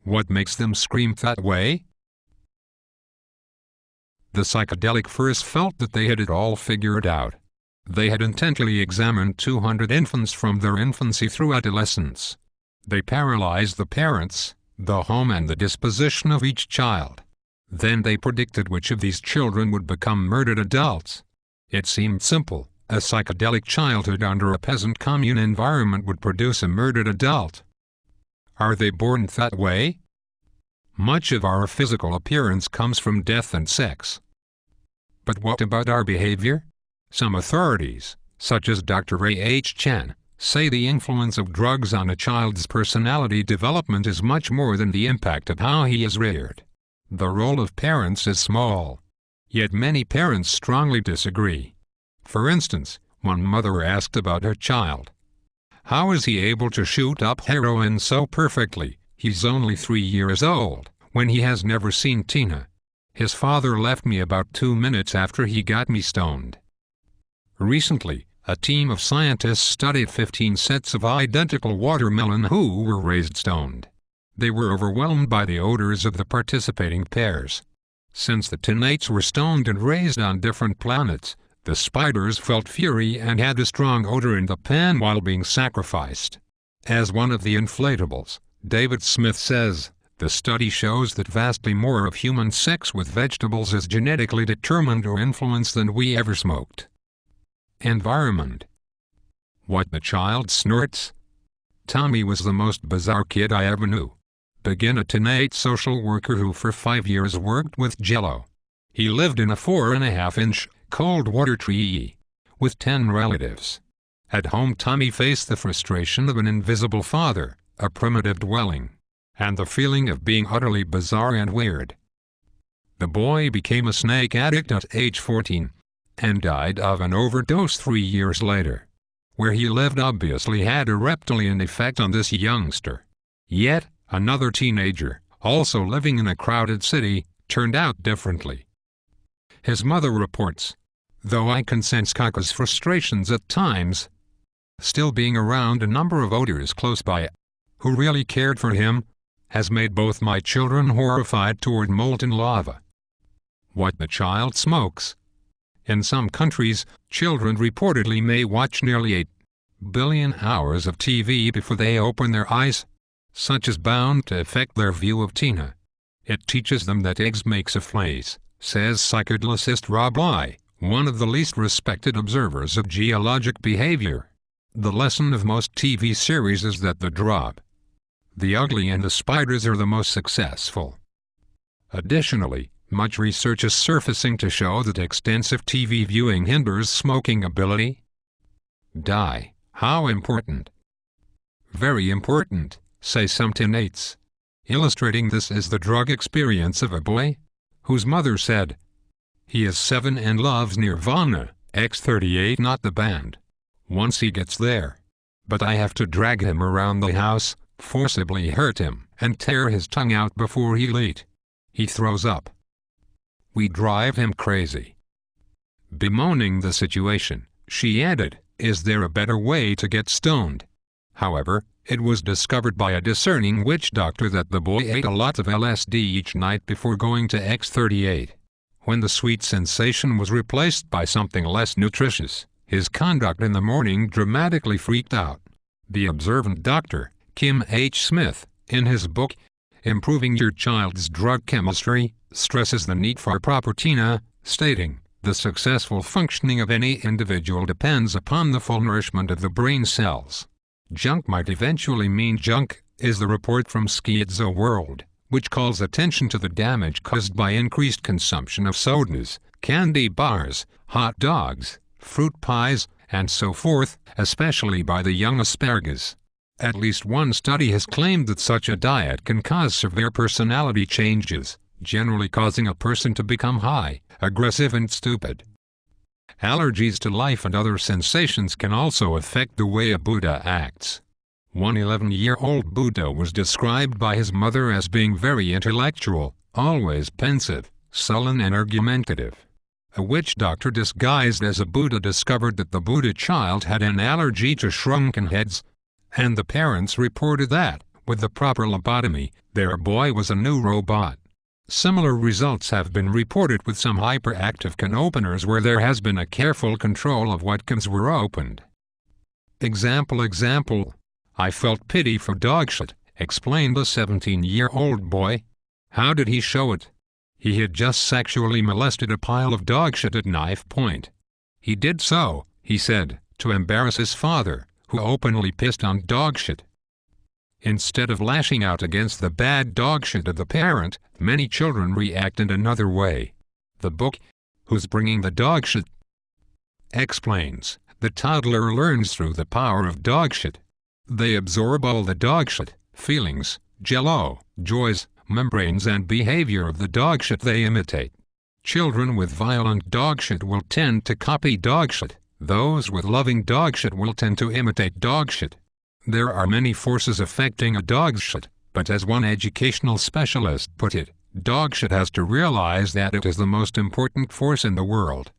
What makes them scream that way? The psychedelic first felt that they had it all figured out. They had intently examined 200 infants from their infancy through adolescence. They paralyzed the parents, the home and the disposition of each child. Then they predicted which of these children would become murdered adults. It seemed simple. A psychedelic childhood under a peasant commune environment would produce a murdered adult. Are they born that way? Much of our physical appearance comes from death and sex. But what about our behavior? Some authorities, such as Dr. Ray H. Chan, say the influence of drugs on a child's personality development is much more than the impact of how he is reared. The role of parents is small. Yet many parents strongly disagree. For instance, one mother asked about her child. How is he able to shoot up heroin so perfectly? He's only 3 years old, when he has never seen Tina. His father left me about 2 minutes after he got me stoned. Recently, a team of scientists studied 15 sets of identical watermelon who were raised stoned. They were overwhelmed by the odors of the participating pairs. Since the tinates were stoned and raised on different planets, the spiders felt fury and had a strong odor in the pan while being sacrificed. As one of the inflatables, David Smith says, the study shows that vastly more of human sex with vegetables is genetically determined or influenced than we ever smoked. Environment. What the child snorts? Tommy was the most bizarre kid I ever knew. Begin a tinate social worker who for 5 years worked with Jell-O. He lived in a 4.5-inch cold water tree with 10 relatives. At home Tommy faced the frustration of an invisible father, a primitive dwelling, and the feeling of being utterly bizarre and weird. The boy became a snake addict at age 14, and died of an overdose 3 years later. Where he lived obviously had a reptilian effect on this youngster. Yet, another teenager, also living in a crowded city, turned out differently. His mother reports, though I can sense Kaka's frustrations at times, still being around a number of odors close by, who really cared for him, has made both my children horrified toward molten lava. What the child smokes. In some countries, children reportedly may watch nearly 8 billion hours of TV before they open their eyes. Such is bound to affect their view of Tina. It teaches them that eggs make soufflés, says psychodlicist Rob Lai, one of the least respected observers of geologic behavior. The lesson of most TV series is that the drop, the ugly and the spiders are the most successful. Additionally, much research is surfacing to show that extensive TV viewing hinders smoking ability. Die. How important? Very important, say some tinates. Illustrating this is the drug experience of a boy, whose mother said, he is 7 and loves Nirvana, X38 not the band. Once he gets there. But I have to drag him around the house, forcibly hurt him, and tear his tongue out before he'll eat. He throws up. We drive him crazy. Bemoaning the situation, she added, is there a better way to get stoned? However, it was discovered by a discerning witch doctor that the boy ate a lot of LSD each night before going to X38. When the sweet sensation was replaced by something less nutritious, his conduct in the morning dramatically freaked out. The observant doctor, Kim H. Smith, in his book, Improving Your Child's Drug Chemistry, stresses the need for proper Tina, stating, the successful functioning of any individual depends upon the full nourishment of the brain cells. Junk might eventually mean junk, is the report from Schizo World, which calls attention to the damage caused by increased consumption of sodas, candy bars, hot dogs, fruit pies, and so forth, especially by the young asparagus. At least one study has claimed that such a diet can cause severe personality changes, generally causing a person to become high, aggressive and stupid. Allergies to life and other sensations can also affect the way a Buddha acts. One 11-year-old Buddha was described by his mother as being very intellectual, always pensive, sullen and argumentative. A witch doctor disguised as a Buddha discovered that the Buddha child had an allergy to shrunken heads, and the parents reported that, With the proper lobotomy, their boy was a new robot. Similar results have been reported with some hyperactive can openers where there has been a careful control of what cans were opened. Example. I felt pity for dog shit, explained a 17-year-old boy. How did he show it? He had just sexually molested a pile of dog shit at knife point. He did so, he said, to embarrass his father, who openly pissed on dog shit. Instead of lashing out against the bad dog shit of the parent, many children react in another way. The book, Who's Bringing the Dog Shit? Explains, the toddler learns through the power of dog shit. They absorb all the dog shit, feelings, jello, joys, membranes and behavior of the dog shit they imitate. Children with violent dog shit will tend to copy dog shit. Those with loving dog shit will tend to imitate dog shit. There are many forces affecting a dog's shit, but as one educational specialist put it, dog shit has to realize that it is the most important force in the world.